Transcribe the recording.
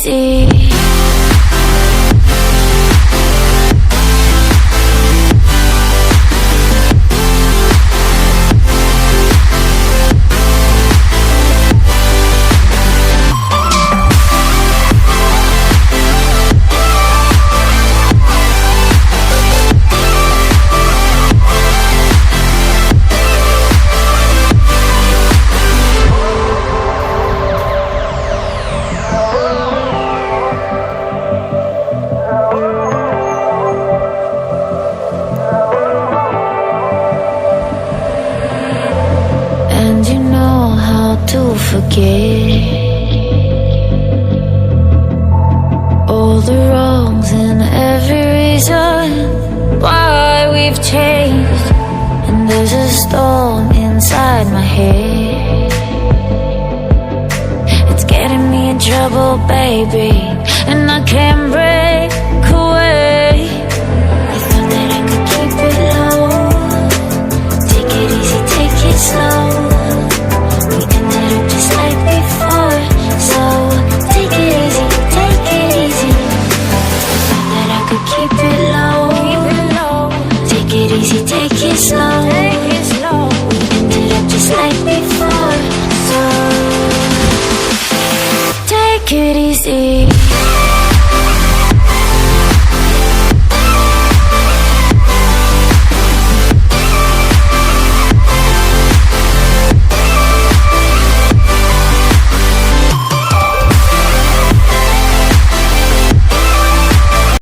easy. To forget all the wrongs and every reason why we've changed. And there's a storm inside my head, it's getting me in trouble, baby, and I can't break away. I thought that I could keep it low, take it easy, take it slow.